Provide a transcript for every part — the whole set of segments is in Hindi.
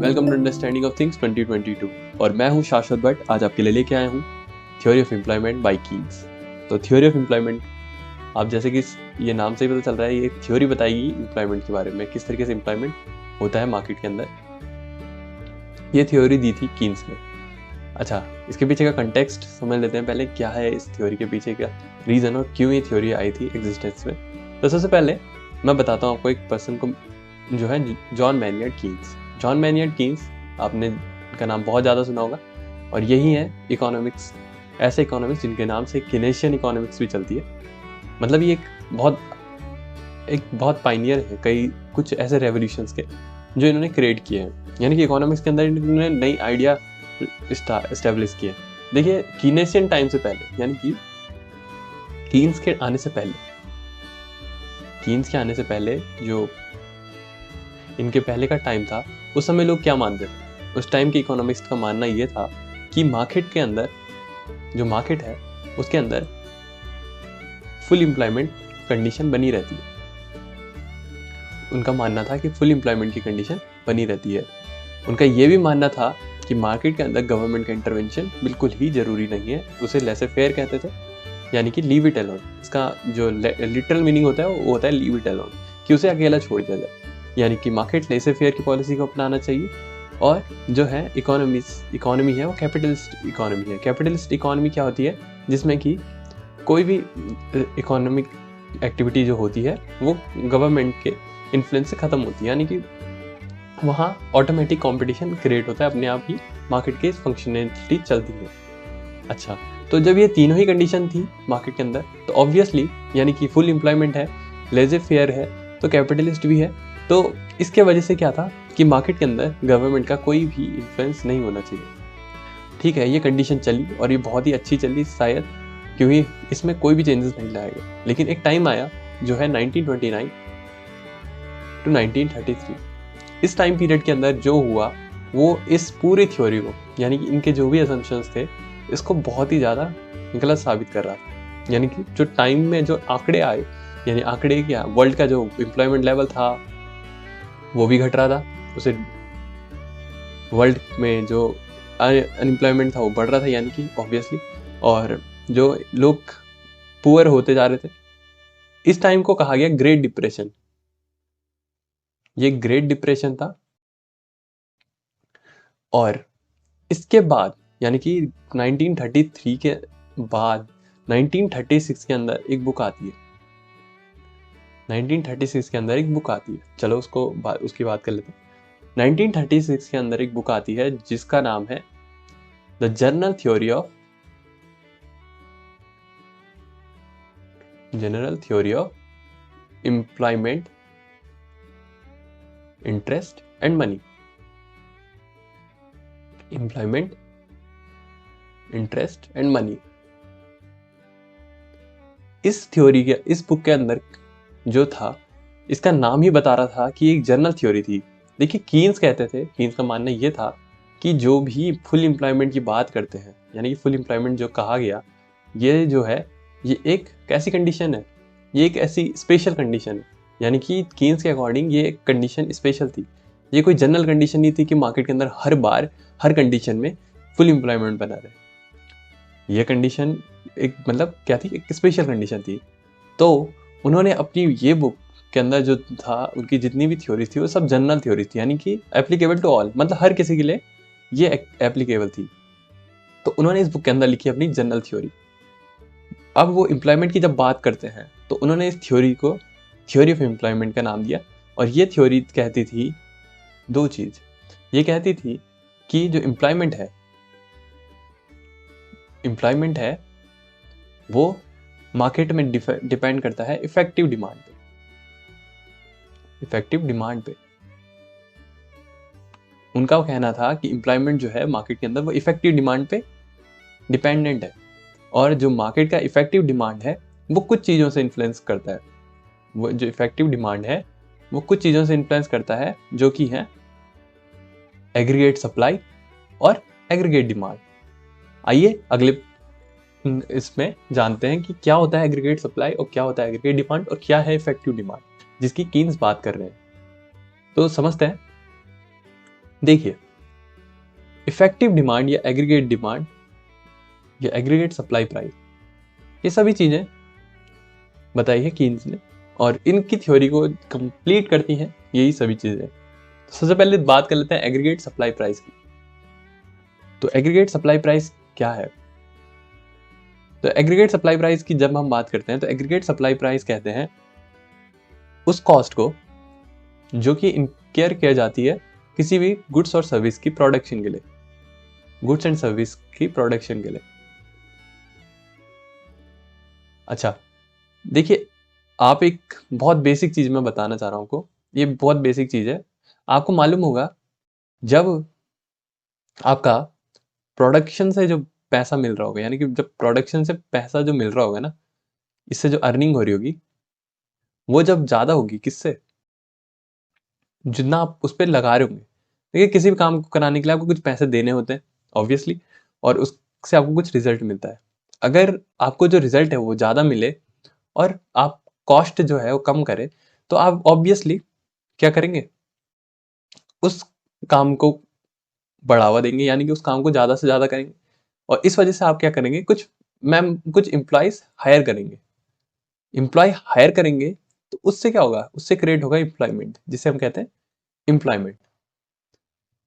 Welcome to understanding of things 2022 और मैं हूं शाश्वत भट्ट। आज आपके लिए लेके आया हूं theory of employment bye Keynes. तो थ्योरी ऑफ एम्प्लॉयमेंट, आप जैसे कि ये नाम से ही पता चल रहा है, ये एक थ्योरी बताएगी एम्प्लॉयमेंट के बारे में, किस तरीके से एम्प्लॉयमेंट होता है मार्केट के अंदर। ये थ्योरी दी थी कीन्स ने। अच्छा, इसके पीछे का कंटेक्स्ट समझ लेते हैं पहले, क्या है इस थ्योरी के पीछे का रीज़न और क्यों ये थ्योरी आई थी एग्जिस्टेंस में। तो सबसे पहले मैं बताता हूँ आपको एक पर्सन को, जो है जॉन मैनियर्ड कीन्स। जॉन मैनियर्ड कीन्स, आपने इनका नाम बहुत ज़्यादा सुना होगा, और यही है इकोनॉमिक्स, ऐसे इकोनॉमिक्स जिनके नाम से किनेशियन इकोनॉमिक्स भी चलती है। मतलब ये एक बहुत पाइनियर है कई कुछ ऐसे रेवोल्यूशंस के जो इन्होंने क्रिएट किए हैं, यानी कि इकोनॉमिक्स के अंदर इन्होंने नई आइडिया एस्टेब्लिश किए। देखिए, कीनेशियन टाइम से पहले, यानी कि कीन्स के आने से पहले जो इनके पहले का टाइम था, उस समय लोग क्या मानते थे? उस टाइम के इकोनॉमिस्ट का मानना ये था कि मार्केट के अंदर, जो मार्केट है उसके अंदर फुल एम्प्लॉयमेंट कंडीशन बनी रहती है। उनका मानना था कि फुल एम्प्लॉयमेंट की कंडीशन बनी रहती है। उनका ये भी मानना था कि मार्केट के अंदर गवर्नमेंट का इंटरवेंशन बिल्कुल ही ज़रूरी नहीं है। उसे लेसे फेयर कहते थे, यानी कि लीव इट अलोन। इसका जो लिटरल मीनिंग होता है वो होता है लीव इट अलोन, कि उसे अकेला छोड़ दिया जाए। यानी कि मार्केट लेसे फेयर की पॉलिसी को अपनाना चाहिए। और जो है इकोनॉमी है वो कैपिटलिस्ट इकोनॉमी है। कैपिटलिस्ट इकोनॉमी क्या होती है? जिसमें कि कोई भी इकोनॉमिक एक्टिविटी जो होती है वो गवर्नमेंट के इन्फ्लुएंस से ख़त्म होती है, यानी कि वहाँ ऑटोमेटिक कंपटीशन क्रिएट होता है, अपने आप ही मार्केट की फंक्शनैलिटी चलती है। अच्छा, तो जब ये तीनों ही कंडीशन थी मार्केट के अंदर, तो ऑब्वियसली यानी कि फुल एम्प्लॉयमेंट है, लेजे फेयर है, तो कैपिटलिस्ट भी है। तो इसके वजह से क्या था कि मार्केट के अंदर गवर्नमेंट का कोई भी इन्फ्लुएंस नहीं होना चाहिए। ठीक है, ये कंडीशन चली और ये बहुत ही अच्छी चली शायद, क्योंकि इसमें कोई भी चेंजेस नहीं लाया गया। लेकिन एक टाइम आया जो है 1929 टू 1933। इस टाइम पीरियड के अंदर जो हुआ वो इस पूरी थ्योरी को, यानी कि इनके जो भी असम्पशंस थे, इसको बहुत ही ज़्यादा गलत साबित कर रहा था। यानी कि जो टाइम में जो आंकड़े आए, यानी आंकड़े क्या, वर्ल्ड का जो एम्प्लॉयमेंट लेवल था वो भी घट रहा था, उसे वर्ल्ड में जो अनएम्प्लॉयमेंट था वो बढ़ रहा था, यानी कि ऑब्वियसली, और जो लोग पुअर होते जा रहे थे। इस टाइम को कहा गया ग्रेट डिप्रेशन। ये ग्रेट डिप्रेशन था। और इसके बाद, यानी कि 1933 के बाद 1936 के अंदर एक बुक आती है। 1936 के अंदर एक बुक आती है, चलो उसकी बात कर लेते हैं। 1936 के अंदर एक बुक आती है जिसका नाम है the general theory of employment, interest and money. Employment, interest and money. इस थ्योरी के, इस बुक के अंदर जो था, इसका नाम ही बता रहा था कि एक जनरल थ्योरी थी। देखिए, कीन्स कहते थे, कीन्स का मानना ये था कि जो भी फुल एम्प्लॉयमेंट की बात करते हैं, यानी कि फुल एम्प्लॉयमेंट जो कहा गया, ये जो है ये एक कैसी कंडीशन है? ये एक ऐसी स्पेशल कंडीशन है। यानी कि कीन्स के अकॉर्डिंग ये एक कंडीशन स्पेशल थी। ये कोई जनरल कंडीशन नहीं थी कि मार्केट के अंदर हर बार हर कंडीशन में फुल एम्प्लॉयमेंट बना रहे। ये कंडीशन एक, मतलब क्या थी, एक स्पेशल कंडीशन थी। तो उन्होंने अपनी ये बुक के अंदर जो था, उनकी जितनी भी थ्योरी थी वो सब जनरल थ्योरी थी, यानी कि एप्लीकेबल टू ऑल, मतलब हर किसी के लिए ये एप्लीकेबल थी। तो उन्होंने इस बुक के अंदर लिखी अपनी जनरल थ्योरी। अब वो एम्प्लॉयमेंट की जब बात करते हैं तो उन्होंने इस थ्योरी को थ्योरी ऑफ एम्प्लॉयमेंट का नाम दिया। और ये थ्योरी कहती थी दो चीज़। ये कहती थी कि जो एम्प्लॉयमेंट है वो मार्केट में डिपेंड करता है इफेक्टिव डिमांड पे। उनका कहना था कि एम्प्लॉयमेंट जो है मार्केट के अंदर वो इफेक्टिव डिमांड पे डिपेंडेंट है, और जो मार्केट का इफेक्टिव डिमांड है वो कुछ चीज़ों से इन्फ्लुएंस करता है। वो जो इफेक्टिव डिमांड है वो कुछ चीज़ों से इन्फ्लुएंस करता है, जो कि है एग्रीगेट सप्लाई और एग्रीगेट डिमांड। आइए अगले इसमें जानते हैं कि क्या होता है एग्रीगेट सप्लाई और क्या होता है एग्रीगेट डिमांड और क्या है इफेक्टिव डिमांड, जिसकी कीन्स बात कर रहे हैं। तो समझते हैं। देखिए, इफेक्टिव डिमांड या एग्रीगेट डिमांड या एग्रीगेट सप्लाई प्राइस, ये सभी चीजें बताई है कीन्स ने और इनकी थ्योरी को कंप्लीट करती हैं यही सभी चीजें। तो सबसे पहले बात कर लेते हैं एग्रीगेट सप्लाई प्राइस की। तो एग्रीगेट सप्लाई प्राइस क्या है? तो एग्रीगेट सप्लाई प्राइस की जब हम बात करते हैं तो एग्रीगेट सप्लाई प्राइस कहते हैं उस कॉस्ट को जो कि इंकेयर किया जाती है किसी भी गुड्स और सर्विस की प्रोडक्शन के लिए, गुड्स एंड सर्विस की प्रोडक्शन के लिए। अच्छा, देखिए, आप एक बहुत बेसिक चीज मैं बताना चाह रहा हूं आपको, ये बहुत बेसिक चीज है। आपको मालूम होगा जब आपका प्रोडक्शन से जो पैसा मिल रहा होगा, यानी कि जब प्रोडक्शन से पैसा जो मिल रहा होगा ना, इससे जो अर्निंग हो रही होगी वो जब ज्यादा होगी, किससे? जितना आप उस पर लगा रहे होंगे। देखिए, किसी भी काम को कराने के लिए आपको कुछ पैसे देने होते हैं ऑब्वियसली, और उससे आपको कुछ रिजल्ट मिलता है। अगर आपको जो रिजल्ट है वो ज़्यादा मिले और आप कॉस्ट जो है वो कम करें, तो आप ऑब्वियसली क्या करेंगे? उस काम को बढ़ावा देंगे, यानी कि उस काम को ज़्यादा से ज़्यादा करेंगे। और इस वजह से आप क्या करेंगे? कुछ एम्प्लॉयज़ हायर करेंगे। एम्प्लॉय हायर करेंगे तो उससे क्या होगा? उससे क्रिएट होगा एम्प्लॉयमेंट, जिसे हम कहते हैं एम्प्लॉयमेंट।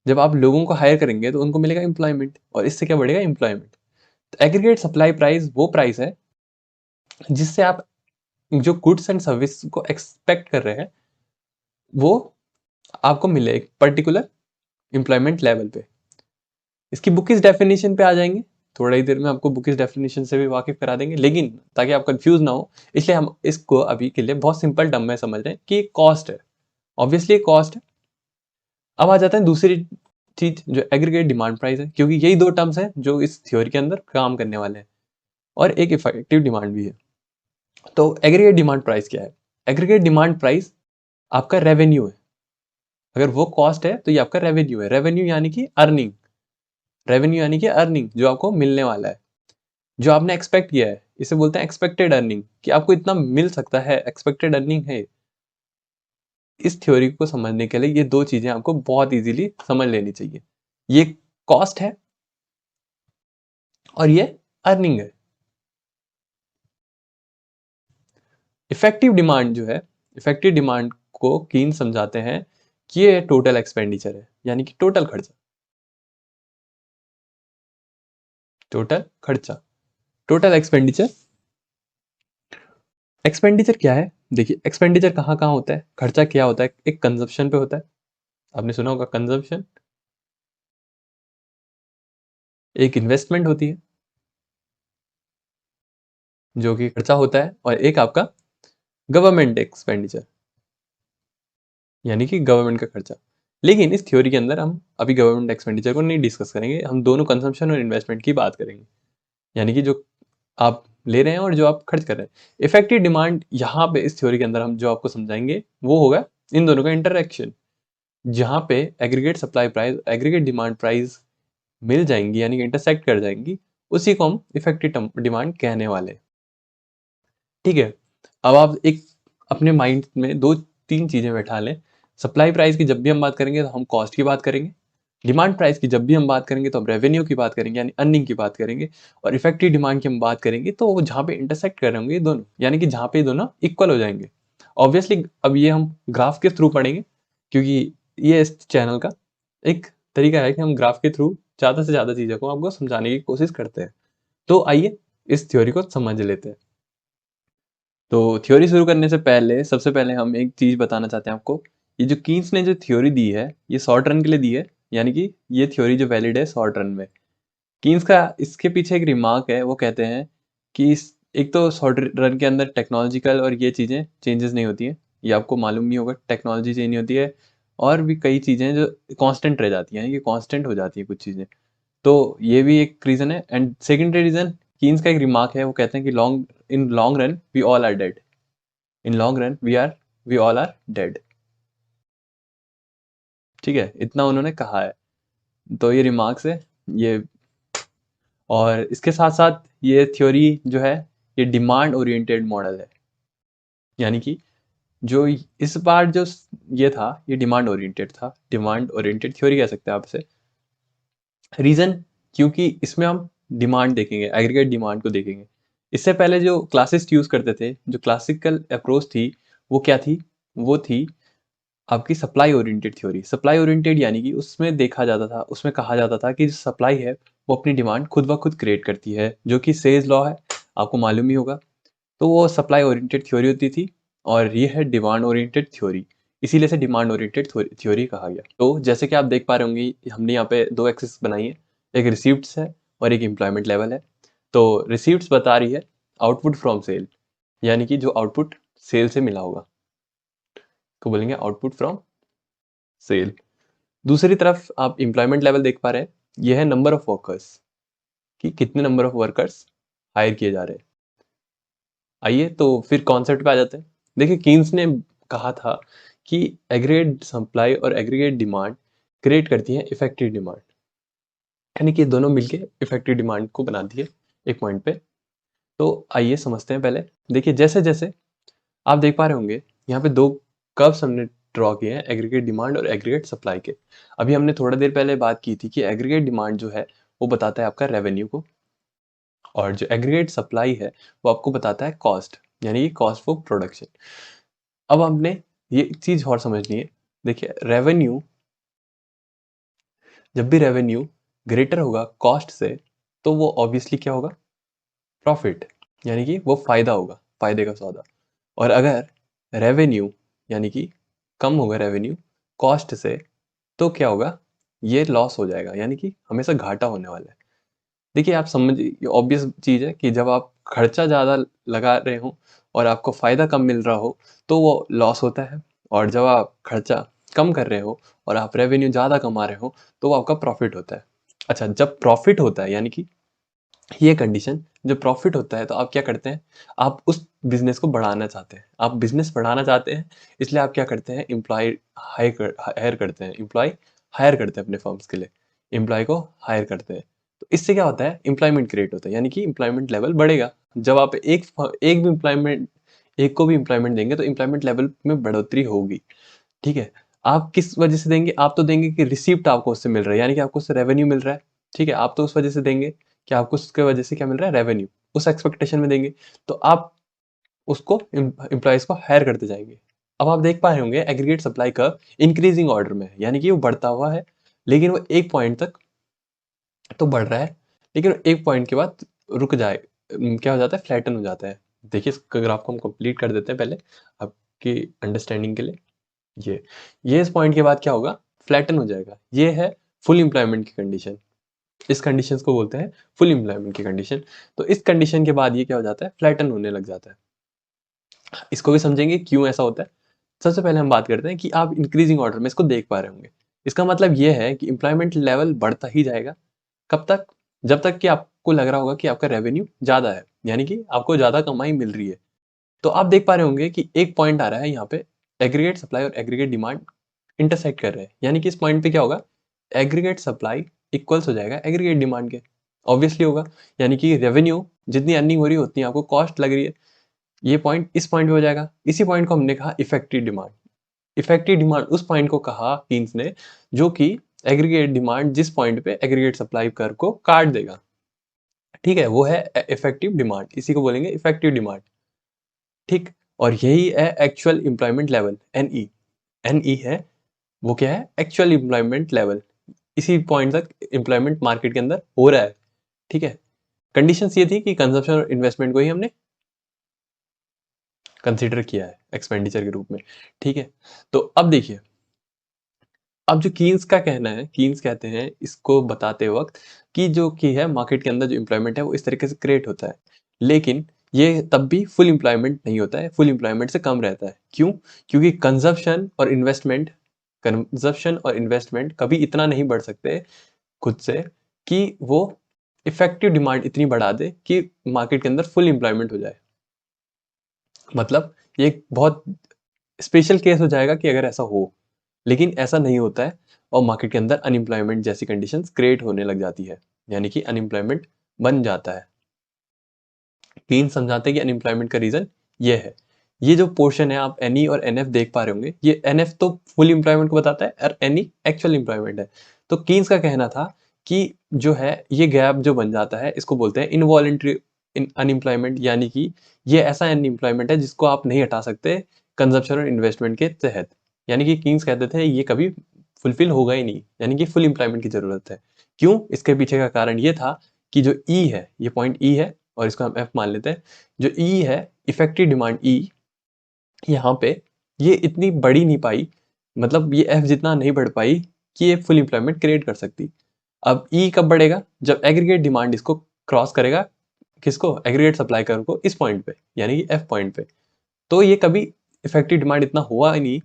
जब आप लोगों को हायर करेंगे तो उनको मिलेगा एम्प्लॉयमेंट और इससे क्या बढ़ेगा? एम्प्लॉयमेंट। तो एग्रीगेट सप्लाई प्राइस वो प्राइस है जिससे आप जो गुड्स एंड सर्विस को एक्सपेक्ट कर रहे हैं वो आपको मिले एक पर्टिकुलर एम्प्लॉयमेंट लेवल पे। इसकी बुकिश डेफिनेशन पे आ जाएंगे, थोड़ा ही देर में आपको बुकिश डेफिनेशन से भी वाकिफ करा देंगे, लेकिन ताकि आप कंफ्यूज ना हो इसलिए हम इसको अभी के लिए बहुत सिंपल टर्म में समझ रहे हैं कि कॉस्ट है। ऑब्वियसली कॉस्ट है। अब आ जाते हैं दूसरी चीज जो एग्रीगेट डिमांड प्राइस है, क्योंकि यही दो टर्म्स हैं जो इस थ्योरी के अंदर काम करने वाले हैं, और एक इफेक्टिव डिमांड भी है। तो एग्रीगेट डिमांड प्राइस क्या है? एग्रीगेट डिमांड प्राइस आपका रेवेन्यू है। अगर वो कॉस्ट है तो ये आपका रेवेन्यू है। रेवेन्यू यानी कि अर्निंग, रेवेन्यू यानी कि अर्निंग जो आपको मिलने वाला है, जो आपने एक्सपेक्ट किया है, इसे बोलते हैं एक्सपेक्टेड अर्निंग, कि आपको इतना मिल सकता है, एक्सपेक्टेड अर्निंग है। इस थ्योरी को समझने के लिए ये दो चीजें आपको बहुत इजीली समझ लेनी चाहिए। ये कॉस्ट है और ये अर्निंग है। इफेक्टिव डिमांड जो है, इफेक्टिव डिमांड को कीन समझाते हैं कि ये टोटल एक्सपेंडिचर है, यानी कि टोटल खर्चा। टोटल खर्चा, टोटल एक्सपेंडिचर। एक्सपेंडिचर क्या है? देखिए, एक्सपेंडिचर कहाँ कहाँ होता है, खर्चा क्या होता है? एक कंजप्शन पे होता है, आपने सुना होगा कंजप्शन। एक इन्वेस्टमेंट होती है जो कि खर्चा होता है, और एक आपका गवर्नमेंट एक्सपेंडिचर, यानी कि गवर्नमेंट का खर्चा। लेकिन इस थ्योरी के अंदर हम अभी गवर्नमेंट एक्सपेंडिचर को नहीं डिस्कस करेंगे, हम दोनों कंजम्पशन और इन्वेस्टमेंट की बात करेंगे, यानी कि जो आप ले रहे हैं और जो आप खर्च कर रहे हैं। इफेक्टिव डिमांड यहाँ पे इस थ्योरी के अंदर हम जो आपको समझाएंगे वो होगा इन दोनों का इंटरेक्शन, जहाँ पे aggregate supply price, aggregate demand price मिल जाएंगी, यानी कि इंटरसेक्ट कर जाएंगी, उसी को हम इफेक्टिव डिमांड कहने वाले। ठीक है, अब आप एक अपने माइंड में दो तीन चीजें बैठा लें। सप्लाई प्राइस की जब भी हम बात करेंगे तो हम कॉस्ट की बात करेंगे, डिमांड प्राइस की जब भी हम बात करेंगे तो हम रेवेन्यू की बात करेंगे, यानी अर्निंग की बात करेंगे, और इफेक्टिव डिमांड की हम बात करेंगे तो वो जहाँ पे इंटरसेक्ट कर रहे होंगे दोनों, यानी कि जहाँ पे दोनों इक्वल हो जाएंगे। ऑब्वियसली अब ये हम ग्राफ के थ्रू पढ़ेंगे, क्योंकि ये इस चैनल का एक तरीका है कि हम ग्राफ के थ्रू ज़्यादा से ज़्यादा चीज़ों को आपको समझाने की कोशिश करते हैं। तो आइए इस थ्योरी को समझ लेते हैं। तो थ्योरी शुरू करने से पहले सबसे पहले हम एक चीज़ बताना चाहते हैं आपको। ये जो कीन्स ने जो थ्योरी दी है ये शॉर्ट रन के लिए दी है, यानी कि ये थ्योरी जो वैलिड है शॉर्ट रन में। कीन्स का इसके पीछे एक रिमार्क है, वो कहते हैं कि एक तो शॉर्ट रन के अंदर टेक्नोलॉजिकल और ये चीज़ें चेंजेस नहीं होती हैं, ये आपको मालूम नहीं होगा, टेक्नोलॉजी चेंज नहीं होती है, और भी कई चीज़ें जो कांस्टेंट रह जाती हैं, यानी कि कांस्टेंट हो जाती है कुछ चीज़ें। तो ये भी एक रीज़न है। एंड सेकेंडरी रीज़न, कीन्स का एक रिमार्क है, वो कहते हैं कि in long run we all are dead, in long run we all are dead. ठीक है, इतना उन्होंने कहा है। तो ये रिमार्क्स है ये, और इसके साथ साथ ये थ्योरी जो है ये डिमांड ओरिएंटेड मॉडल है, यानी कि जो इस बार जो ये था, ये डिमांड ओरिएंटेड था, डिमांड ओरिएंटेड थ्योरी कह सकते हैं आप इसे। रीजन, क्योंकि इसमें हम डिमांड देखेंगे, एग्रीगेट डिमांड को देखेंगे। इससे पहले जो क्लासिस्ट यूज करते थे, जो क्लासिकल अप्रोच थी, वो क्या थी? वो थी आपकी supply oriented theory. Supply oriented यानी कि उसमें देखा जाता था, उसमें कहा जाता था कि जो सप्लाई है वो अपनी डिमांड खुद ब खुद क्रिएट करती है, जो कि सेज लॉ है, आपको मालूम ही होगा। तो वो सप्लाई ओरिएंटेड थ्योरी होती थी, और ये है डिमांड ओरिएंटेड थ्योरी। इसीलिए से डिमांड ओरिएंटेड थ्योरी कहा गया। तो जैसे कि आप देख पा रहे होंगे, हमने यहाँ पे दो एक्सिस बनाई है, एक रिसीप्ट्स है और एक एम्प्लॉयमेंट लेवल है। तो रिसीप्ट्स बता रही है आउटपुट फ्रॉम सेल, यानी कि जो आउटपुट सेल से मिला होगा को बोलेंगे आउटपुट फ्रॉम सेल। दूसरी तरफ आप एम्प्लॉयमेंट लेवल देख पा रहे हैं, ये है नंबर ऑफ वर्कर्स, कि कितने नंबर ऑफ वर्कर्स हायर किए जा रहे हैं। आइए तो फिर कॉन्सेप्ट पे आ जाते हैं। देखिए, कीन्स ने कहा था कि एग्रीगेट सप्लाई और एग्रीगेट डिमांड क्रिएट करती है इफेक्टिव डिमांड, यानी कि दोनों मिलके इफेक्टिव डिमांड को बनाती है एक पॉइंट पे। तो आइए समझते हैं पहले। देखिए, जैसे जैसे आप देख पा रहे होंगे, यहाँ पे दो कर्व्स हमने ड्रॉ किए हैं, एग्रीगेट डिमांड और एग्रीगेट सप्लाई के। अभी हमने थोड़ा देर पहले बात की थी कि एग्रीगेट डिमांड जो है वो बताता है आपका रेवेन्यू को, और जो एग्रीगेट सप्लाई है वो आपको बताता है कॉस्ट, यानी कि कॉस्ट फॉर प्रोडक्शन। अब हमने ये चीज और समझनी है। देखिए, रेवेन्यू, जब भी रेवेन्यू ग्रेटर होगा कॉस्ट से, तो वो ऑब्वियसली क्या होगा? प्रॉफिट, यानी कि वो फायदा होगा, फायदे का सौदा। और अगर रेवेन्यू यानी कि कम होगा रेवेन्यू कॉस्ट से, तो क्या होगा? ये लॉस हो जाएगा, यानी कि हमेशा घाटा होने वाला है। देखिए, आप समझिए, ऑब्वियस चीज है कि जब आप खर्चा ज्यादा लगा रहे हो और आपको फायदा कम मिल रहा हो, तो वो लॉस होता है। और जब आप खर्चा कम कर रहे हो और आप रेवेन्यू ज्यादा कमा रहे हो, तो वो आपका प्रॉफिट होता है। अच्छा, जब प्रॉफिट होता है, यानी कि ये कंडीशन, जब प्रॉफिट होता है, तो आप क्या करते हैं? आप उस बिजनेस को बढ़ाना चाहते हैं, आप बिजनेस बढ़ाना चाहते हैं, इसलिए आप क्या करते हैं? एम्प्लॉय हायर करते हैं, एम्प्लॉय हायर करते हैं अपने फर्म्स के लिए, एम्प्लॉय को हायर करते हैं। तो इससे क्या होता है? एम्प्लॉयमेंट क्रिएट होता है, यानी कि एम्प्लॉयमेंट लेवल बढ़ेगा। जब आप एक भी एम्प्लॉयमेंट, एक को भी एम्प्लॉयमेंट देंगे, तो एम्प्लॉयमेंट लेवल में बढ़ोतरी होगी। ठीक है। आप किस वजह से देंगे? आप तो देंगे कि रिसीप्ट आपको उससे मिल रहा है, यानी कि आपको उससे रेवेन्यू मिल रहा है। ठीक है, आप तो उस वजह से देंगे कि आपको उसके वजह से क्या मिल रहा है? रेवेन्यू। उस एक्सपेक्टेशन में देंगे, तो आप उसको एम्प्लॉयज को हायर करते जाएंगे। अब आप देख पा रहे होंगे aggregate supply curve increasing order में है, यानी कि वो बढ़ता हुआ है, लेकिन वो एक पॉइंट तक तो बढ़ रहा है, लेकिन एक पॉइंट के बाद रुक जाए, क्या हो जाता है? फ्लैटन हो जाता है। देखिए, इस ग्राफ को हम कंप्लीट कर देते हैं पहले, आपकी अंडरस्टैंडिंग के लिए। ये इस पॉइंट के बाद क्या होगा? फ्लैटन हो जाएगा। ये है फुल एम्प्लॉयमेंट की कंडीशन। इस कंडीशंस को बोलते हैं फुल एम्प्लॉयमेंट की कंडीशन। तो इस कंडीशन के बाद ये क्या हो जाता है? फ्लैटन होने लग जाता है। इसको भी समझेंगे क्यों ऐसा होता है। सबसे पहले हम बात करते हैं कि आप इंक्रीजिंग ऑर्डर में इसको देख पा रहे होंगे। इसका मतलब ये है कि एम्प्लॉयमेंट लेवल बढ़ता ही जाएगा। कब तक? जब तक कि आपको लग रहा होगा कि आपका रेवेन्यू ज्यादा है, यानी कि आपको ज्यादा कमाई मिल रही है। तो आप देख पा रहे होंगे कि एक पॉइंट आ रहा है यहाँ पे, एग्रीगेट सप्लाई और एग्रीगेट डिमांड इंटरसेक्ट कर रहे हैं, यानी कि इस पॉइंट पे क्या होगा? एग्रीगेट सप्लाई इक्वल्स हो जाएगा एग्रीगेट डिमांड के। ऑब्वियसली होगा, यानी कि रेवेन्यू जितनी अर्निंग हो रही है उतनी आपको कॉस्ट लग रही है। ये पॉइंट इस पॉइंट पे हो जाएगा। इसी पॉइंट को हमने कहा इफेक्टिव डिमांड। इफेक्टिव डिमांड उस पॉइंट को कहा कीन्स ने, जो कि एग्रीगेट डिमांड जिस पॉइंट पे एग्रीगेट सप्लाई कर को काट देगा। ठीक है, वो है इफेक्टिव डिमांड, इसी को बोलेंगे इफेक्टिव डिमांड। ठीक। और यही है actual employment level, NE. NE है, वो क्या है? Actual employment level. इसी पॉइंट तक एम्प्लॉयमेंट मार्केट के अंदर हो रहा है। ठीक है। कंडीशंस ये थी कि कंजप्शन और इन्वेस्टमेंट को ही हमने कंसीडर किया है एक्सपेंडिचर के रूप में। ठीक है। तो अब देखिए, अब जो कीन्स का कहना है, कीन्स कहते हैं इसको बताते वक्त कि जो की है मार्केट के अंदर जो एम्प्लॉयमेंट है वो इस तरीके से क्रिएट होता है, लेकिन ये तब भी फुल एम्प्लॉयमेंट नहीं होता है, फुल एम्प्लॉयमेंट से कम रहता है। क्यों? क्योंकि कंजप्शन और इन्वेस्टमेंट कभी इतना नहीं बढ़ सकते खुद से कि वो इफेक्टिव डिमांड इतनी बढ़ा दे कि मार्केट के अंदर फुल एम्प्लॉयमेंट हो जाए। मतलब ये एक बहुत स्पेशल केस हो जाएगा कि अगर ऐसा हो, लेकिन ऐसा नहीं होता है, और मार्केट के अंदर अनएम्प्लॉयमेंट जैसी कंडीशंस क्रिएट होने लग जाती है, यानी कि अनएम्प्लॉयमेंट बन जाता है। कीन समझाते हैं कि अनएम्प्लॉयमेंट का रीजन ये है ये जो पोर्शन है आप एनई और एनएफ देख पा रहे होंगे, ये एनएफ तो फुल एम्प्लॉयमेंट को बताता है और एनई एक्चुअल एम्प्लॉयमेंट है। तो कीन्स का कहना था कि जो है ये गैप जो बन जाता है इसको बोलते हैं इनवॉलंटरी अनएम्प्लॉयमेंट, यानी कि ये ऐसा अनएम्प्लॉयमेंट है जिसको आप नहीं हटा सकते कंजप्शन और इन्वेस्टमेंट के तहत। यानी कि कीन्स कहते थे ये कभी फुलफिल होगा ही नहीं, यानी कि फुल एम्प्लॉयमेंट की जरूरत है। क्यों? इसके पीछे का कारण ये था कि जो ई है, ये पॉइंट ई है और इसको हम एफ मान लेते हैं। जो ई है, इफेक्टिव डिमांड ई, यहाँ पे ये इतनी बढ़ी नहीं पाई, मतलब ये एफ जितना नहीं बढ़ पाई कि ये फुल एम्प्लॉयमेंट क्रिएट कर सकती। अब ई कब बढ़ेगा? जब एग्रीगेट डिमांड इसको क्रॉस करेगा, किसको? एग्रीगेट सप्लाई कर्व को, इस पॉइंट पे, यानी कि एफ पॉइंट पे। तो ये कभी इफेक्टिव डिमांड इतना हुआ ही नहीं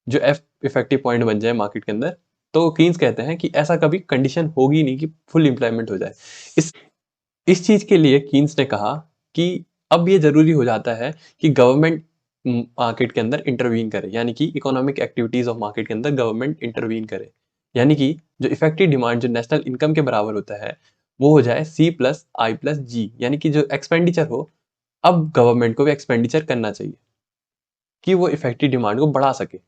जो एफ इफेक्टिव पॉइंट बन जाए मार्केट के अंदर। तो कीन्स कहते हैं कि ऐसा कभी कंडीशन होगी नहीं कि फुल एम्प्लॉयमेंट हो जाए। इस चीज के लिए कीन्स ने कहा कि अब ये जरूरी हो जाता है कि गवर्नमेंट मार्केट के अंदर इंटरवीन करे, यानी कि इकोनॉमिक एक्टिविटीज ऑफ मार्केट के अंदर गवर्नमेंट इंटरवीन करे, यानी कि जो इफेक्टिव डिमांड जो नेशनल इनकम के बराबर होता है वो हो जाए सी प्लस आई प्लस जी, यानी कि जो एक्सपेंडिचर हो, अब गवर्नमेंट को भी एक्सपेंडिचर करना चाहिए कि वो इफेक्टिव डिमांड को बढ़ा सके।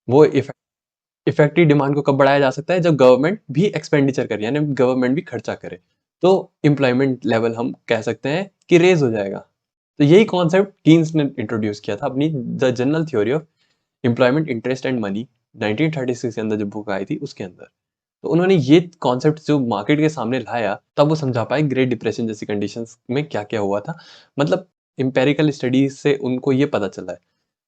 वो इफेक्टिव डिमांड को कब बढ़ाया जा सकता है? जब गवर्नमेंट भी एक्सपेंडिचर करे, यानी गवर्नमेंट भी खर्चा करे, तो एम्प्लॉयमेंट लेवल हम कह सकते हैं कि रेज हो जाएगा। तो यही कॉन्सेप्ट कीन्स ने इंट्रोड्यूस किया था अपनी the general theory of employment interest and money 1936 के अंदर जो बुक आई थी उसके अंदर। तो उन्होंने ये कॉन्सेप्ट जो मार्केट के सामने लाया, तब वो समझा पाए ग्रेट डिप्रेशन जैसी कंडीशंस में क्या क्या हुआ था। मतलब एम्पेरिकल स्टडीज से उनको ये पता चला है।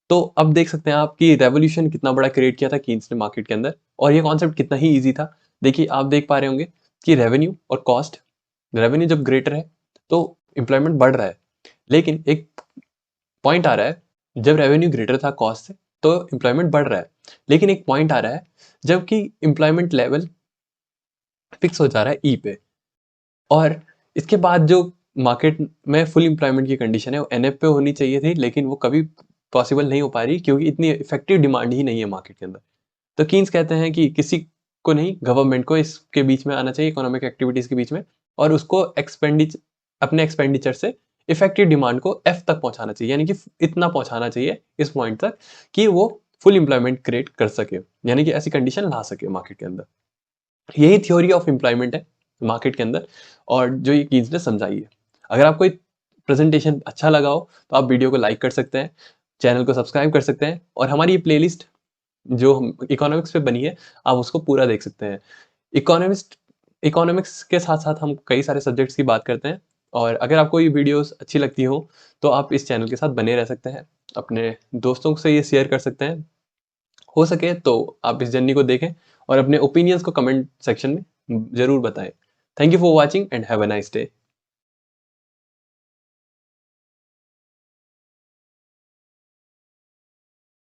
तो अब देख सकते हैं आप कि रेवोल्यूशन कितना बड़ा क्रिएट किया था कीन्स ने मार्केट के अंदर, और ये कॉन्सेप्ट कितना ही ईजी था। देखिए आप देख पा रहे होंगे कि रेवेन्यू और कॉस्ट, रेवेन्यू जब ग्रेटर है तो एम्प्लॉयमेंट बढ़ रहा है, लेकिन एक पॉइंट आ रहा है जब रेवेन्यू ग्रेटर था कॉस्ट से तो एम्प्लॉयमेंट बढ़ रहा है, लेकिन एक पॉइंट आ रहा है जबकि एम्प्लॉयमेंट लेवल फिक्स हो जा रहा है ई पे, और इसके बाद जो मार्केट में फुल एम्प्लॉयमेंट की कंडीशन है वो एनएफ पे होनी चाहिए थी, लेकिन वो कभी पॉसिबल नहीं हो पा रही क्योंकि इतनी इफेक्टिव डिमांड ही नहीं है मार्केट के अंदर। तो कीन्स कहते हैं कि किसी को नहीं, गवर्नमेंट को इसके बीच में आना चाहिए, इकोनॉमिक एक्टिविटीज के बीच में, और उसको अपने एक्सपेंडिचर से इफेक्टिव डिमांड को एफ तक पहुंचाना चाहिए, यानी कि इतना पहुंचाना चाहिए इस पॉइंट तक कि वो फुल एम्प्लॉयमेंट क्रिएट कर सके, यानी कि ऐसी कंडीशन ला सके मार्केट के अंदर। यही थ्योरी ऑफ एम्प्लॉयमेंट है मार्केट के अंदर, और जो ये कीन्स ने समझाई है। अगर आपको प्रेजेंटेशन अच्छा लगा हो तो आप वीडियो को लाइक कर सकते हैं, चैनल को सब्सक्राइब कर सकते हैं, और हमारी ये प्लेलिस्ट जो हम इकोनॉमिक्स पे बनी है आप उसको पूरा देख सकते हैं। इकोनॉमिस्ट इकोनॉमिक्स के साथ साथ हम कई सारे सब्जेक्ट्स की बात करते हैं, और अगर आपको ये वीडियोस अच्छी लगती हो तो आप इस चैनल के साथ बने रह सकते हैं, अपने दोस्तों से ये शेयर कर सकते हैं। हो सके तो आप इस जर्नी को देखें और अपने ओपिनियंस को कमेंट सेक्शन में ज़रूर बताएं। Thank you for watching and have a nice day.